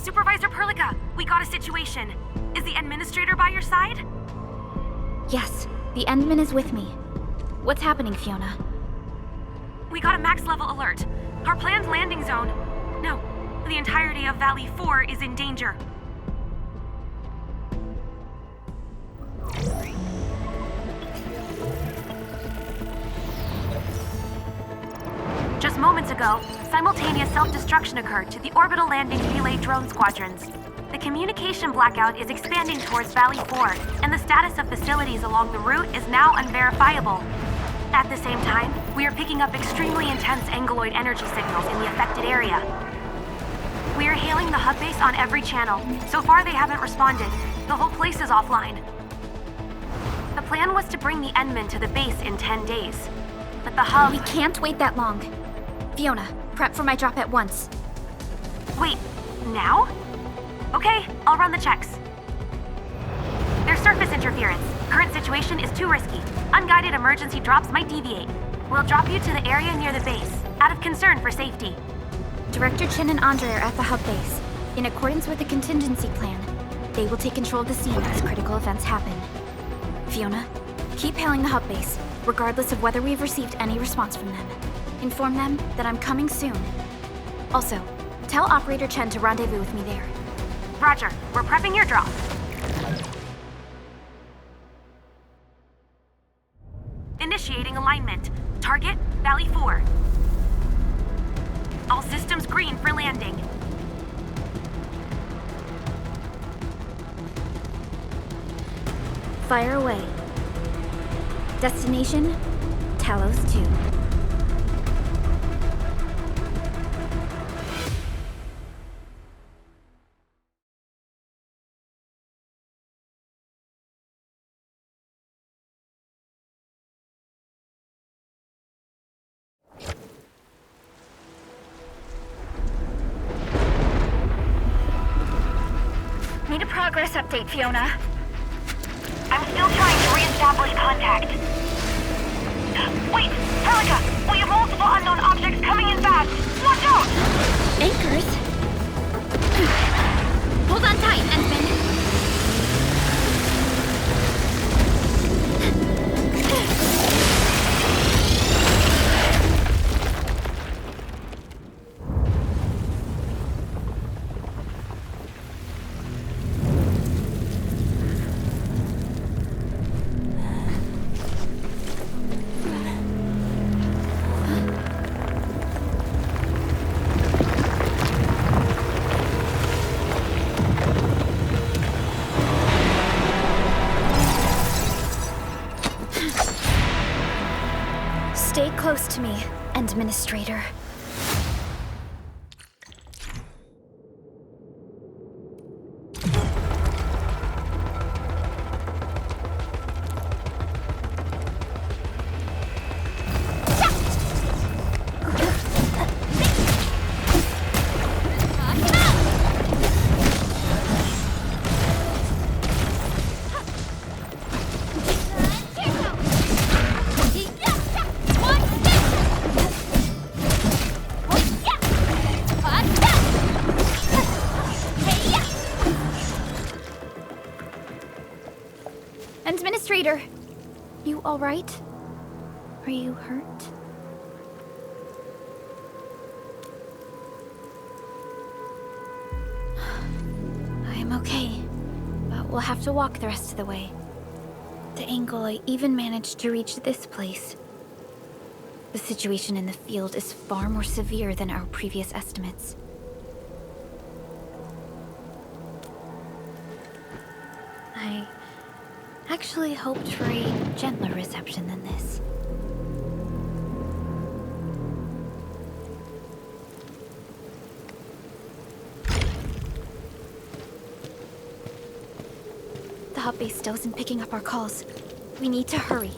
Supervisor Perlica, we got a situation. Is the administrator by your side? Yes, the Endman is with me. What's happening, Fiona? We got a max-level alert. Our planned landing zone... No, the entirety of Valley 4 is in danger. Just moments ago, simultaneous self-destruction occurred to the orbital landing relay drone squadrons. The communication blackout is expanding towards Valley 4, and the status of facilities along the route is now unverifiable. At the same time, we are picking up extremely intense angeloid energy signals in the affected area. We are hailing the hub base on every channel. So far, they haven't responded. The whole place is offline. The plan was to bring the Endman to the base in 10 days. But the hub... We can't wait that long. Fiona, prep for my drop at once. Wait, now? Okay, I'll run the checks. There's surface interference. Current situation is too risky. Unguided emergency drops might deviate. We'll drop you to the area near the base, out of concern for safety. Director Chen and Andre are at the hub base. In accordance with the contingency plan, they will take control of the scene as critical events happen. Fiona, keep hailing the hub base, regardless of whether we've received any response from them. Inform them that I'm coming soon. Also, tell Operator Chen to rendezvous with me there. Roger, we're prepping your drop. Initiating alignment. Target, Valley 4. All systems green for landing. Fire away. Destination, Talos 2. Need a progress update, Fiona. I'm still trying to re-establish contact. Wait, Perlica! We have multiple unknown objects coming in fast! Watch out! Anchors? Hold on tight, Endman. Stay close to me, Administrator. Administrator, you all right? Are you hurt? I'm okay, but we'll have to walk the rest of the way. The angle I even managed to reach this place. The situation in the field is far more severe than our previous estimates. I actually hoped for a gentler reception than this. The hub base still isn't picking up our calls. We need to hurry.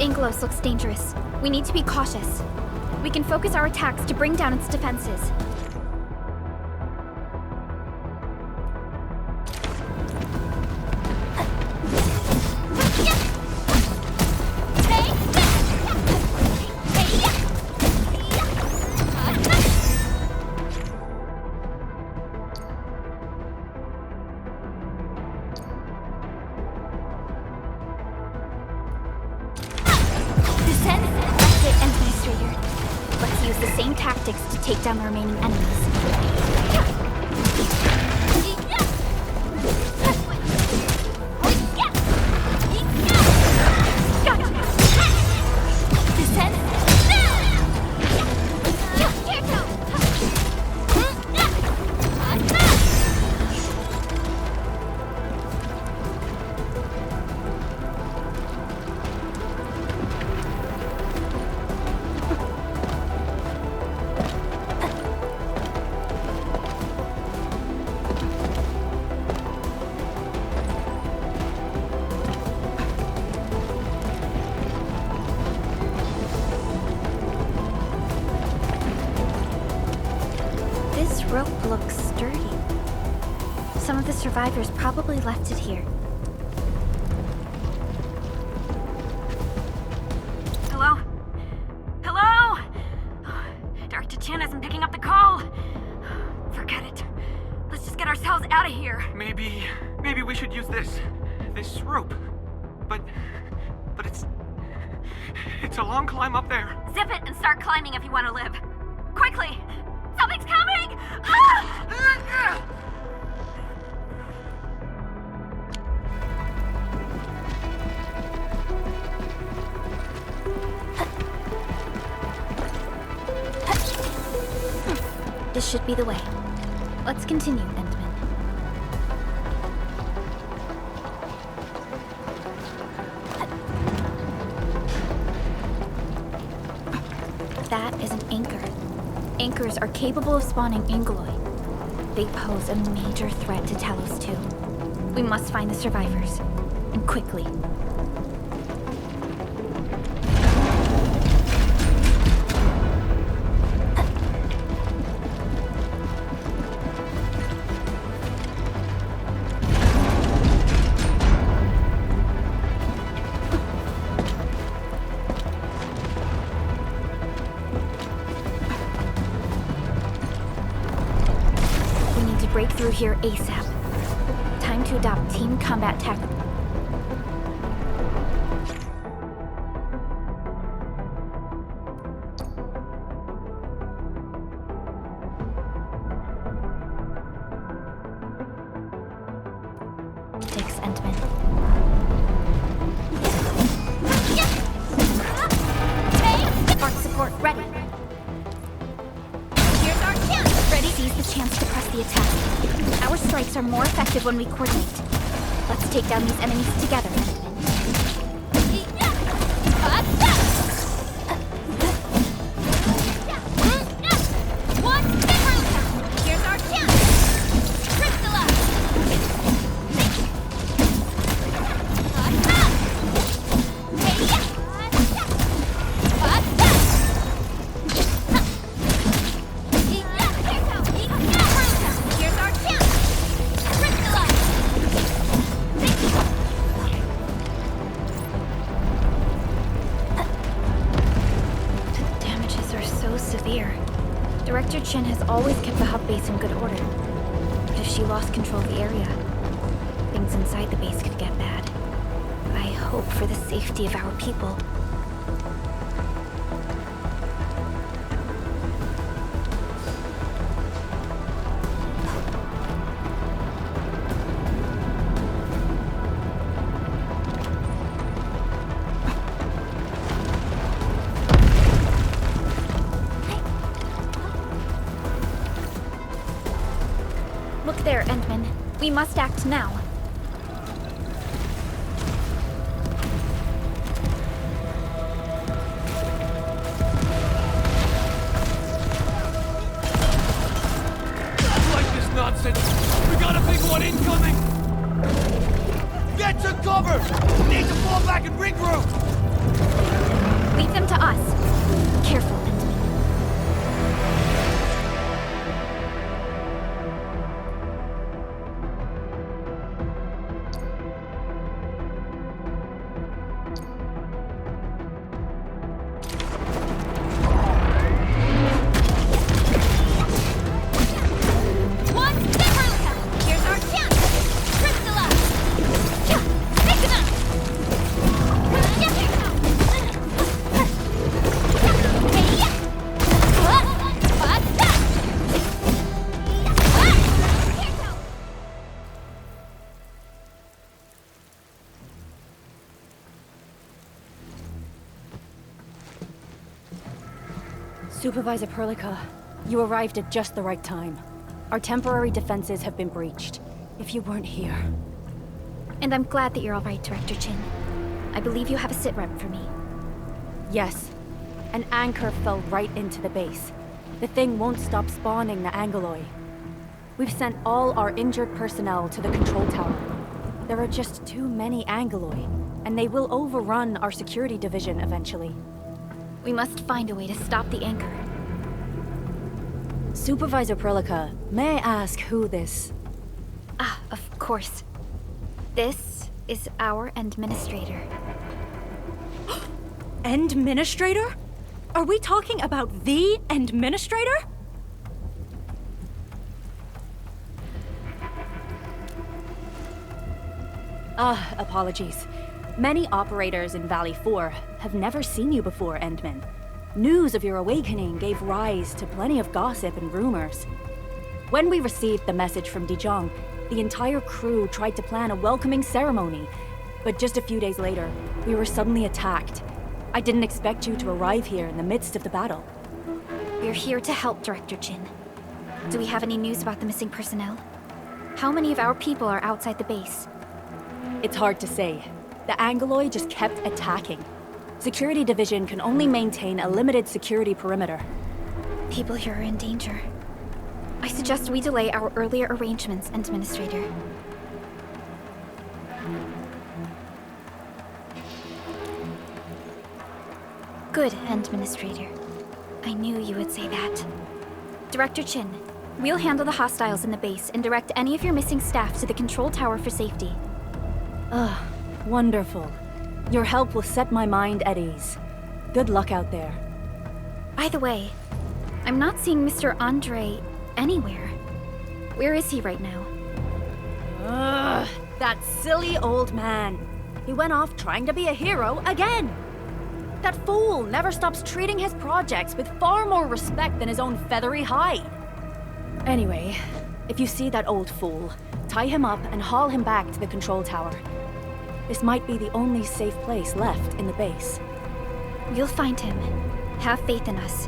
Angelos looks dangerous. We need to be cautious. We can focus our attacks to bring down its defenses. To take down the remaining enemies. Rope looks sturdy. Some of the survivors probably left it here. Hello? Hello? Director Chin isn't picking up the call. Forget it. Let's just get ourselves out of here. Maybe we should use this rope. But it's a long climb up there. Zip it and start climbing if you want to live. Quickly! Something's coming! Ah! This should be the way. Let's continue, Endman. That is an anchor. Anchors are capable of spawning Angeloid. They pose a major threat to Talos 2. We must find the survivors, and quickly. Break through here ASAP. Time to adopt team combat tactics. Endman. Spark support ready. Here's our chance. Ready? Seize the chance to press the attack. Our strikes are more effective when we coordinate. Let's take down these enemies together, Endman. Director Chin has always kept the hub base in good order. But if she lost control of the area, things inside the base could get bad. I hope for the safety of our people. Look there, Endman. We must act now. I like this nonsense. We got a big one incoming. Get to cover! Need to fall back and regroup! Leave them to us. Careful, Endman. Supervisor Perlica, you arrived at just the right time. Our temporary defenses have been breached. If you weren't here... And I'm glad that you're all right, Director Chin. I believe you have a sitrep for me. Yes. An anchor fell right into the base. The thing won't stop spawning the Angeloi. We've sent all our injured personnel to the control tower. There are just too many Angeloi, and they will overrun our security division eventually. We must find a way to stop the anchor. Supervisor Perlica, may I ask who this... Ah, of course. This is our administrator. Administrator? Are we talking about the administrator? Apologies. Many operators in Valley 4 have never seen you before, Endman. News of your awakening gave rise to plenty of gossip and rumors. When we received the message from Dijon, the entire crew tried to plan a welcoming ceremony, but just a few days later, we were suddenly attacked. I didn't expect you to arrive here in the midst of the battle. We're here to help, Director Chin. Do we have any news about the missing personnel? How many of our people are outside the base? It's hard to say. The Angeloi just kept attacking. Security Division can only maintain a limited security perimeter. People here are in danger. I suggest we delay our earlier arrangements, Administrator. Good, Administrator. I knew you would say that. Director Chin, we'll handle the hostiles in the base and direct any of your missing staff to the control tower for safety. Wonderful. Your help will set my mind at ease. Good luck out there. By the way, I'm not seeing Mr. Andre anywhere. Where is he right now? That silly old man. He went off trying to be a hero again. That fool never stops treating his projects with far more respect than his own feathery hide. Anyway, if you see that old fool, tie him up and haul him back to the control tower. This might be the only safe place left in the base. We'll find him. Have faith in us.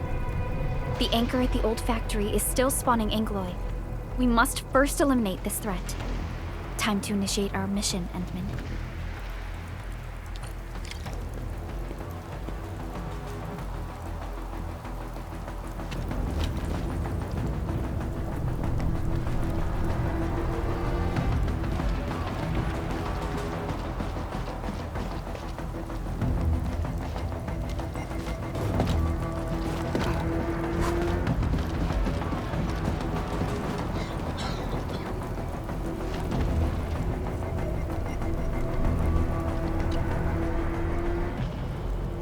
The anchor at the old factory is still spawning Angeloi. We must first eliminate this threat. Time to initiate our mission, Endman.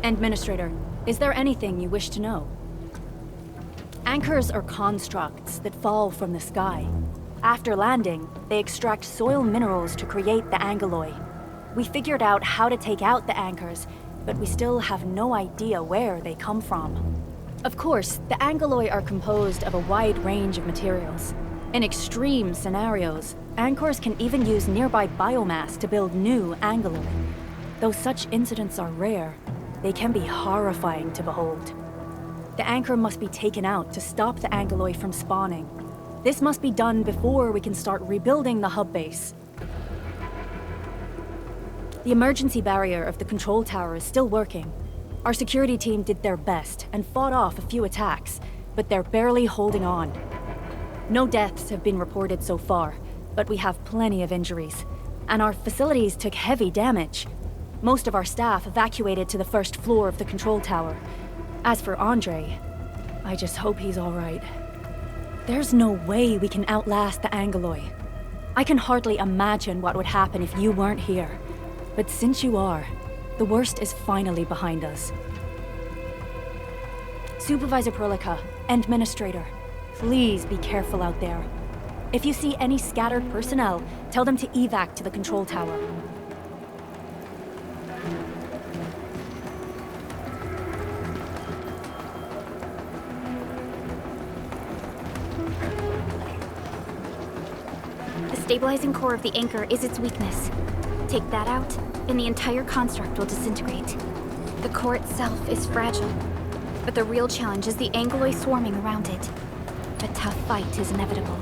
Administrator, is there anything you wish to know? Anchors are constructs that fall from the sky. After landing, they extract soil minerals to create the Angeloi. We figured out how to take out the anchors, but we still have no idea where they come from. Of course, the Angeloi are composed of a wide range of materials. In extreme scenarios, anchors can even use nearby biomass to build new Angeloi. Though such incidents are rare, they can be horrifying to behold. The anchor must be taken out to stop the Angeloi from spawning. This must be done before we can start rebuilding the hub base. The emergency barrier of the control tower is still working. Our security team did their best and fought off a few attacks, but they're barely holding on. No deaths have been reported so far, but we have plenty of injuries, and our facilities took heavy damage. Most of our staff evacuated to the first floor of the control tower. As for Andre, I just hope he's all right. There's no way we can outlast the Angoloi. I can hardly imagine what would happen if you weren't here. But since you are, the worst is finally behind us. Supervisor Perlica, Administrator, please be careful out there. If you see any scattered personnel, tell them to evac to the control tower. The stabilizing core of the anchor is its weakness. Take that out, and the entire construct will disintegrate. The core itself is fragile, but the real challenge is the Angoloi swarming around it. A tough fight is inevitable.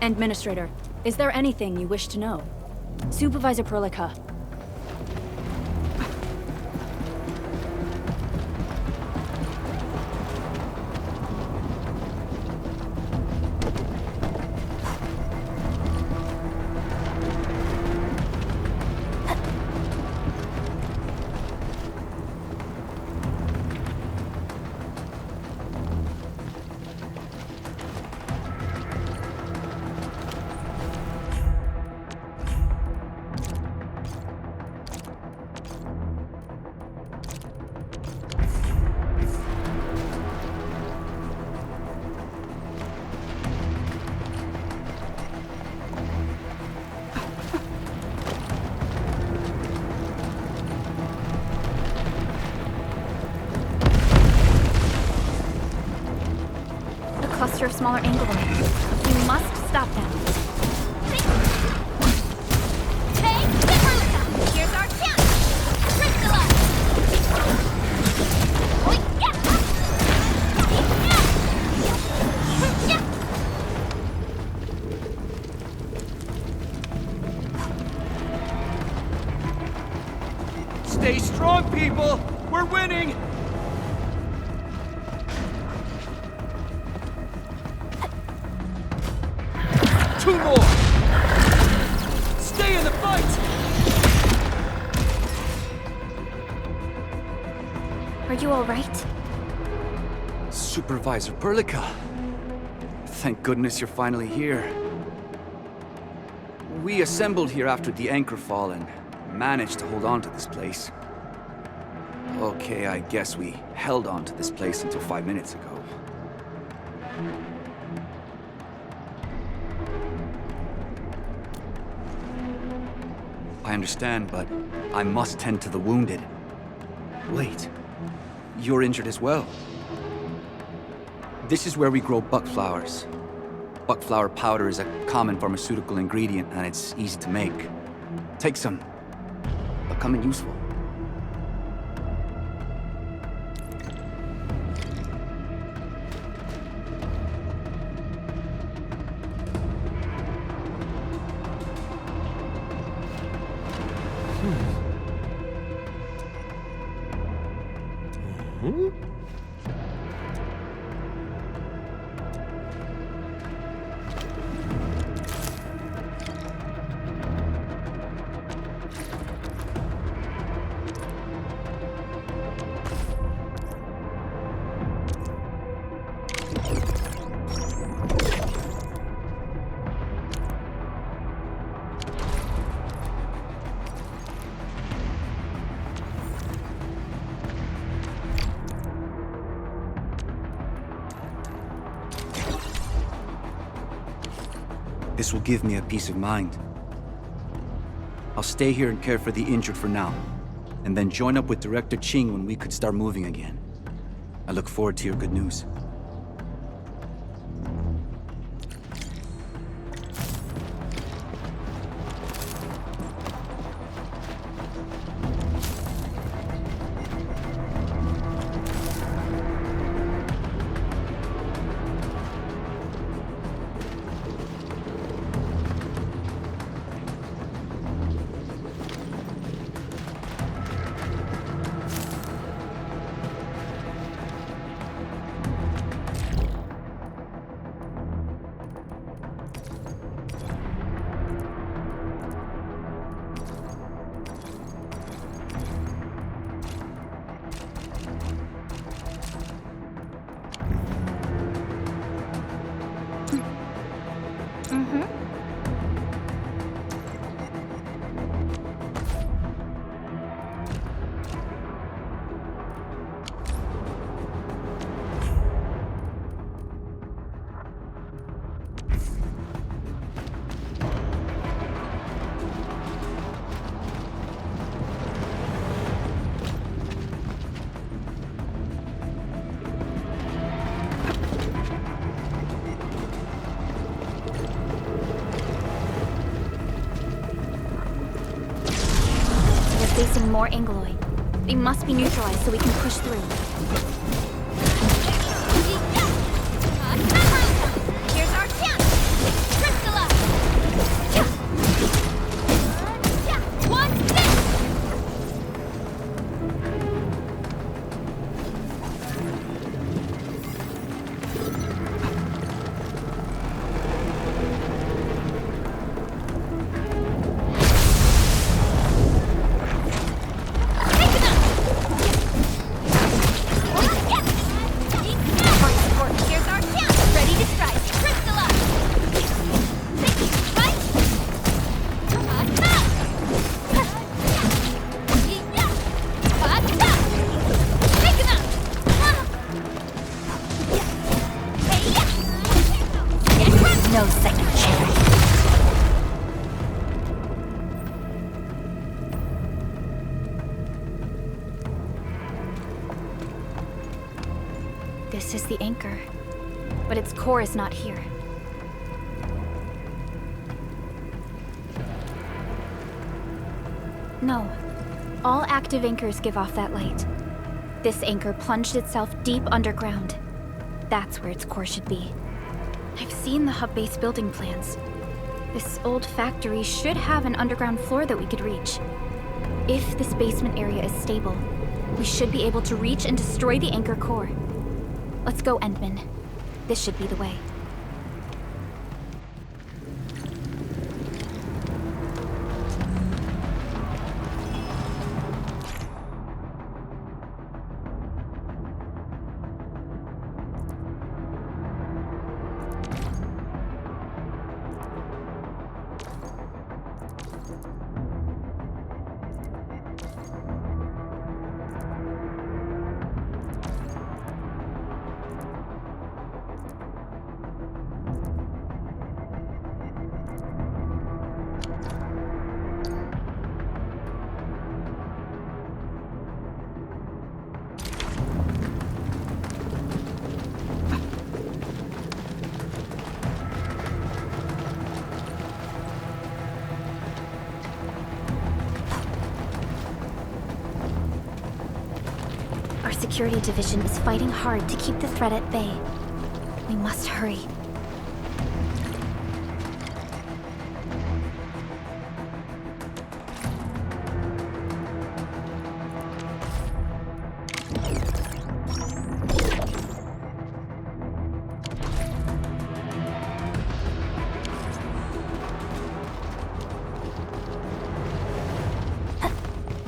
Administrator, is there anything you wish to know? Supervisor Perlica. Cluster of smaller Angoloi. We must stop them. Hey, here's our chance! Crystallize! Oh, yeah! Stay strong, people! We're winning! Two more! Stay in the fight! Are you all right? Supervisor Perlica. Thank goodness you're finally here. We assembled here after the anchor fall and managed to hold on to this place. Okay, I guess we held on to this place until 5 minutes ago. I understand, but I must tend to the wounded. Wait, you're injured as well. This is where we grow buckflowers. Buckflower powder is a common pharmaceutical ingredient and it's easy to make. Take some. They'll come in useful. This will give me a peace of mind. I'll stay here and care for the injured for now, and then join up with Director Ching when we could start moving again. I look forward to your good news. Facing more Angloy. They must be neutralized so we can push through. Here's our chance! Crystallize! One stick! Here's our chance! Ready to strike! Crystallize! Right? No second chance. This is the anchor, but its core is not here. No. All active anchors give off that light. This anchor plunged itself deep underground. That's where its core should be. I've seen the hub base building plans. This old factory should have an underground floor that we could reach. If this basement area is stable, we should be able to reach and destroy the anchor core. Let's go, Endman. This should be the way. Our security division is fighting hard to keep the threat at bay. We must hurry.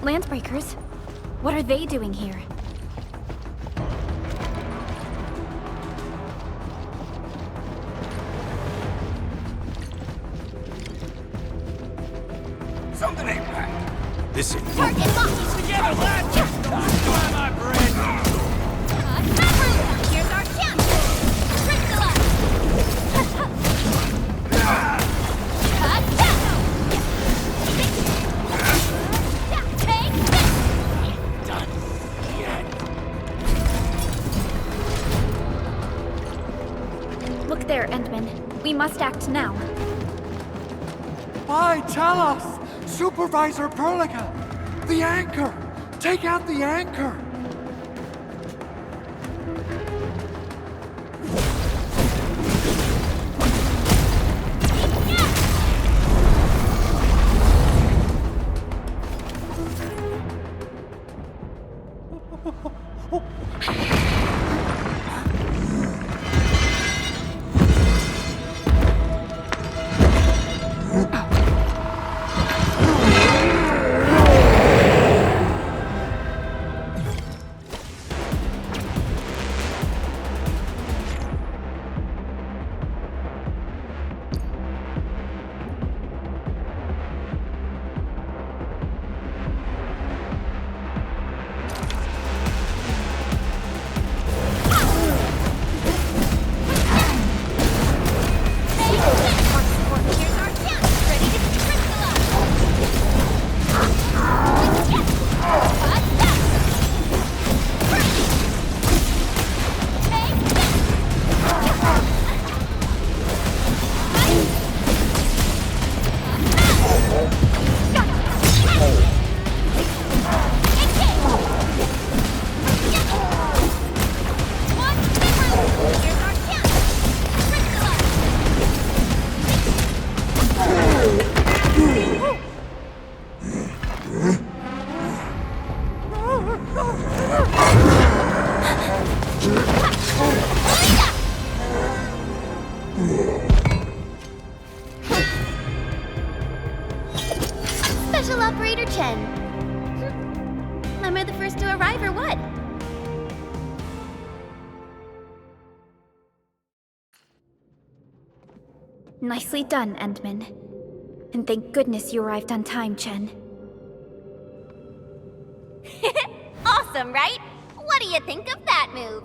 Landbreakers? What are they doing here? Something ain't right. This is Target locked! together, lads! Enjoy my bread! Here's our chance! Crystallize! There, Endman. We must act now. Why, tell us! Supervisor Perlica! The anchor! Take out the anchor! Special Operator Chen. Am I the first to arrive or what? Nicely done, Endman. And thank goodness you arrived on time, Chen. Awesome, right? What do you think of that move?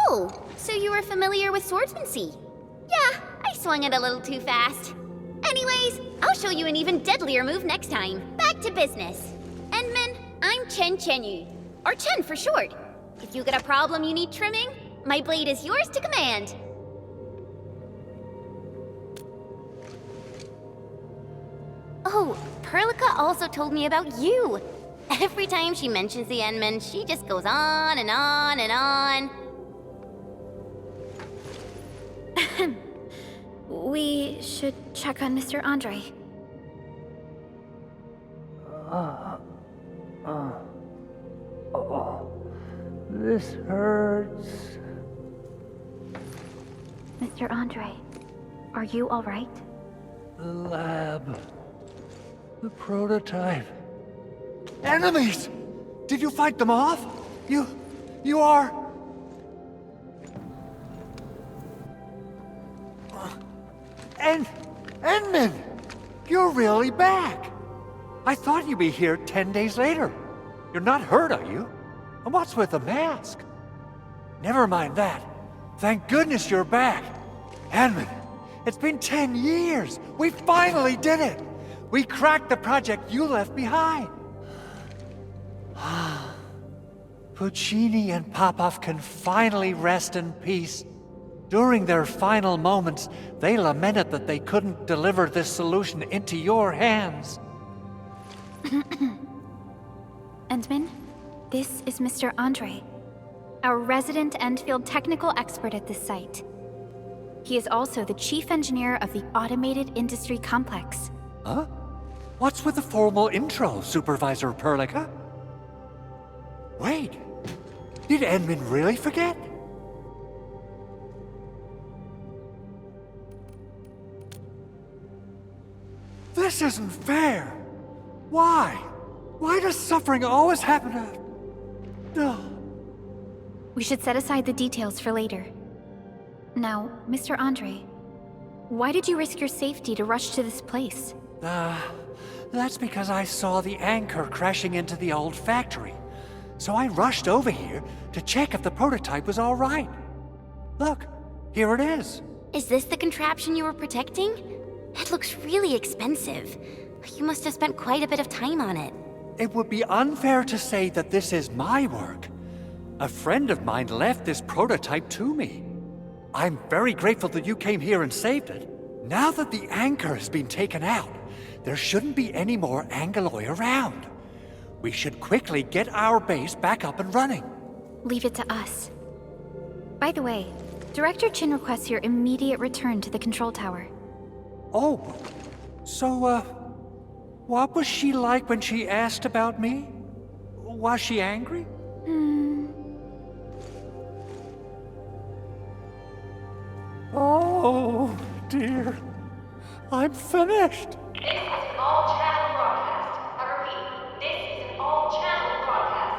Oh, so you were familiar with swordsmancy? Yeah, I swung it a little too fast. Anyways, I'll show you an even deadlier move next time. Back to business. Endman, I'm Chen Chenyu, or Chen for short. If you get a problem you need trimming, my blade is yours to command. Oh, Perlica also told me about you. Every time she mentions the Endman, she just goes on and on and on. We should check on Mr. Andre. This hurts. Mr. Andre, are you all right? The lab. The prototype. Enemies! Did you fight them off? You are... Endman! You're really back! I thought you'd be here 10 days later. You're not hurt, are you? And what's with the mask? Never mind that. Thank goodness you're back. Endman, it's been 10 years. We finally did it. We cracked the project you left behind. Puccini and Popov can finally rest in peace. During their final moments, they lamented that they couldn't deliver this solution into your hands. Endman, this is Mr. Andre, our resident Enfield technical expert at this site. He is also the chief engineer of the Automated Industry Complex. Huh? What's with the formal intro, Supervisor Perlica? Wait, did Endman really forget? This isn't fair. Why? Why does suffering always happen to... No. We should set aside the details for later. Now, Mr. Andre, why did you risk your safety to rush to this place? That's because I saw the anchor crashing into the old factory. So I rushed over here to check if the prototype was all right. Look, here it is. Is this the contraption you were protecting? It looks really expensive. You must have spent quite a bit of time on it. It would be unfair to say that this is my work. A friend of mine left this prototype to me. I'm very grateful that you came here and saved it. Now that the anchor has been taken out, there shouldn't be any more Angaloi around. We should quickly get our base back up and running. Leave it to us. By the way, Director Chin requests your immediate return to the control tower. Oh, so, what was she like when she asked about me? Was she angry? Oh, dear. I'm finished. This is an all-channel broadcast. I repeat, this is an all-channel broadcast.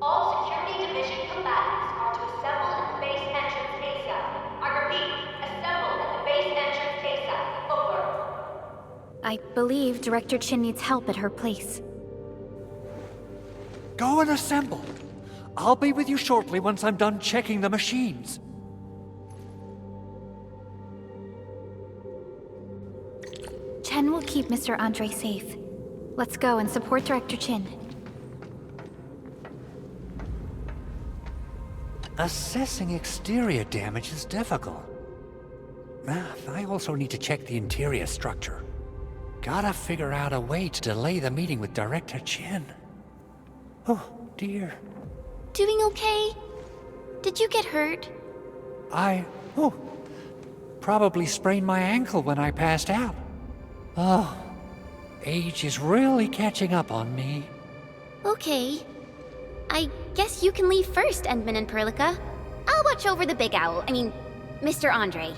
All security division combatants are to assemble at the base entrance ASAP. I repeat, assemble at the base entrance ASAP. Over. I believe Director Chin needs help at her place. Go and assemble. I'll be with you shortly once I'm done checking the machines. Chen will keep Mr. Andre safe. Let's go and support Director Chin. Assessing exterior damage is difficult. I also need to check the interior structure. Gotta figure out a way to delay the meeting with Director Chin. Oh, dear. Doing okay? Did you get hurt? Probably sprained my ankle when I passed out. Oh, age is really catching up on me. Okay. I guess you can leave first, Endman and Perlica. I'll watch over the Big Owl. Mr. Andre.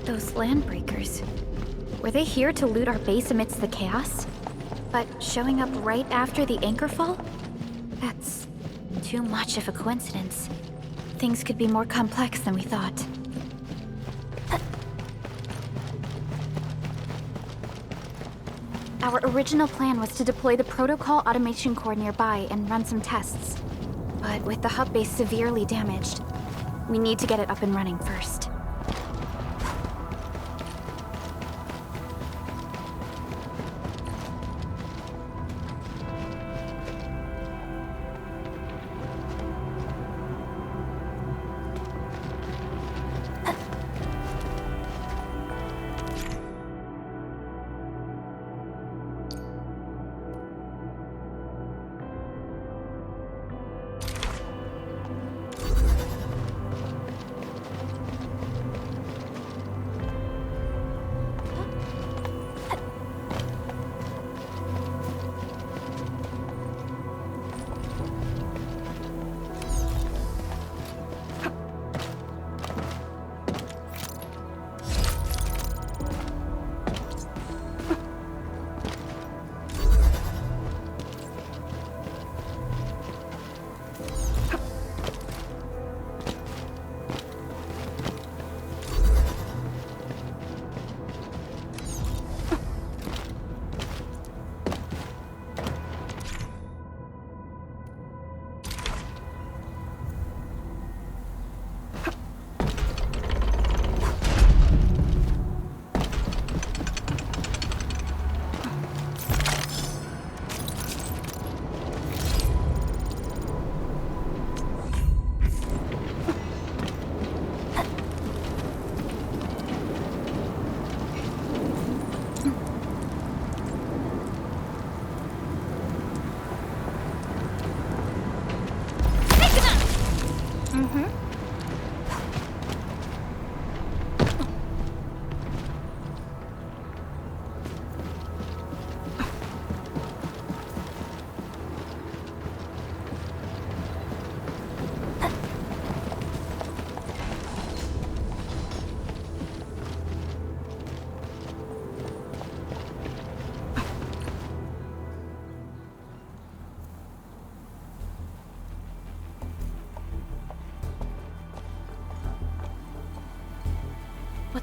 Those landbreakers. Were they here to loot our base amidst the chaos? But showing up right after the anchor fall? That's too much of a coincidence. Things could be more complex than we thought. Our original plan was to deploy the protocol automation core nearby and run some tests. But with the hub base severely damaged, we need to get it up and running first.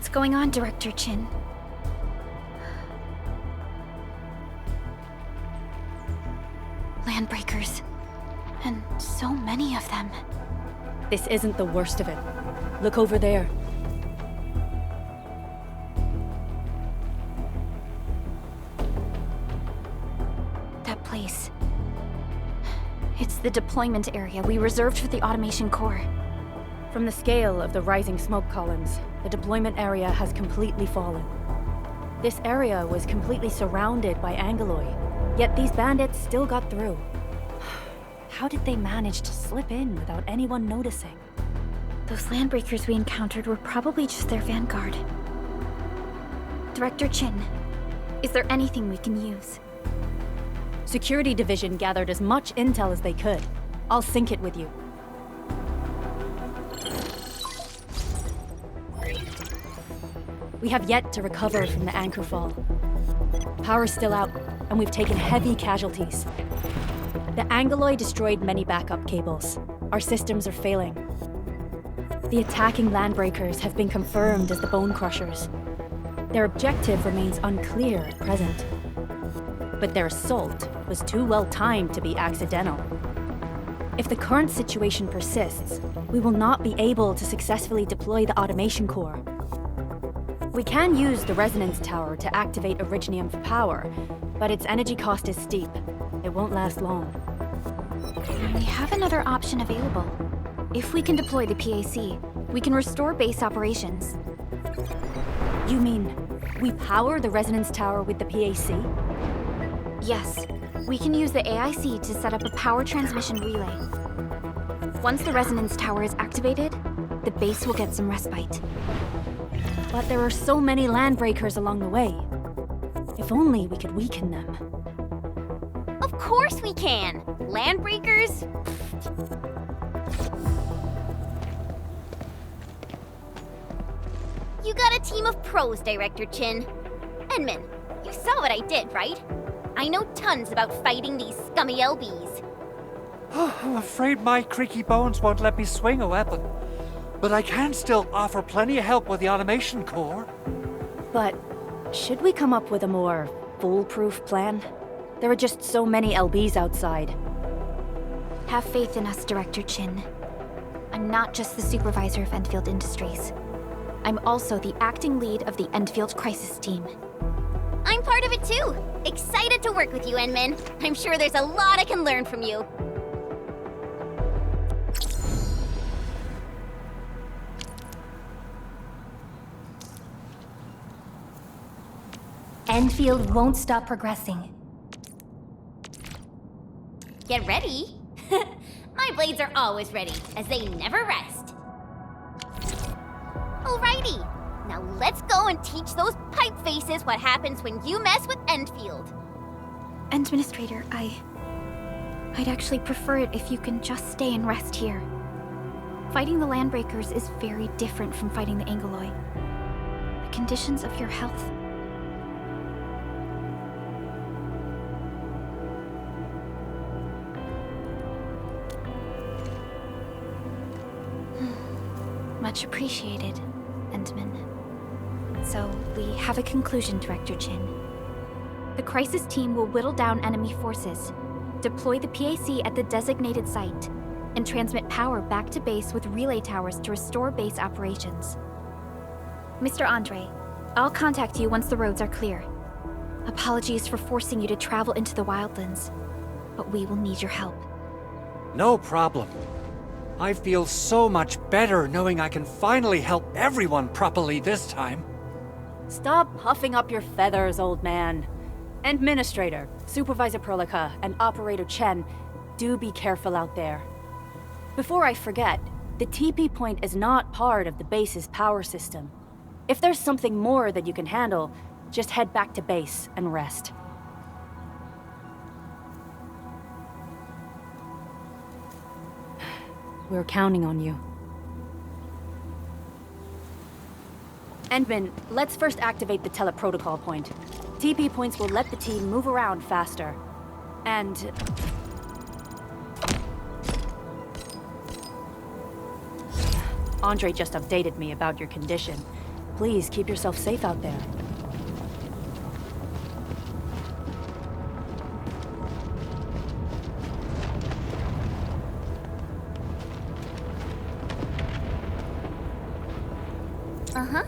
What's going on, Director Chin? Landbreakers. And so many of them. This isn't the worst of it. Look over there. That place. It's the deployment area we reserved for the automation core. From the scale of the rising smoke columns, the deployment area has completely fallen. This area was completely surrounded by Angaloi, yet these bandits still got through. How did they manage to slip in without anyone noticing? Those landbreakers we encountered were probably just their vanguard. Director Chin, is there anything we can use? Security Division gathered as much intel as they could. I'll sync it with you. We have yet to recover from the anchor fall. Power's still out, and we've taken heavy casualties. The Angaloi destroyed many backup cables. Our systems are failing. The attacking landbreakers have been confirmed as the Bone Crushers. Their objective remains unclear at present. But their assault was too well timed to be accidental. If the current situation persists, we will not be able to successfully deploy the automation core. We can use the resonance tower to activate Originium for power, but its energy cost is steep. It won't last long. We have another option available. If we can deploy the PAC, we can restore base operations. You mean, we power the resonance tower with the PAC? Yes, we can use the AIC to set up a power transmission relay. Once the resonance tower is activated, the base will get some respite. But there are so many landbreakers along the way. If only we could weaken them. Of course we can! Landbreakers? You got a team of pros, Director Chin. Enman, you saw what I did, right? I know tons about fighting these scummy LBs. I'm afraid my creaky bones won't let me swing a weapon. But I can still offer plenty of help with the automation core. But should we come up with a more foolproof plan? There are just so many LBs outside. Have faith in us, Director Chin. I'm not just the supervisor of Enfield Industries. I'm also the acting lead of the Enfield Crisis Team. I'm part of it too. Excited to work with you, Enman. I'm sure there's a lot I can learn from you. Enfield won't stop progressing. Get ready. My blades are always ready, as they never rest. Alrighty, now let's go and teach those pipe faces what happens when you mess with Enfield. Administrator, I'd actually prefer it if you can just stay and rest here. Fighting the Landbreakers is very different from fighting the Angaloi. The conditions of your health... Much appreciated, Endman. So, we have a conclusion, Director Chin. The Crisis Team will whittle down enemy forces, deploy the PAC at the designated site, and transmit power back to base with relay towers to restore base operations. Mr. Andre, I'll contact you once the roads are clear. Apologies for forcing you to travel into the wildlands, but we will need your help. No problem. I feel so much better knowing I can finally help everyone properly this time. Stop puffing up your feathers, old man. Administrator, Supervisor Perlica, and Operator Chen, do be careful out there. Before I forget, the TP point is not part of the base's power system. If there's something more that you can handle, just head back to base and rest. We're counting on you. Endman, let's first activate the teleprotocol point. TP points will let the team move around faster. And... Andre just updated me about your condition. Please keep yourself safe out there. Uh-huh.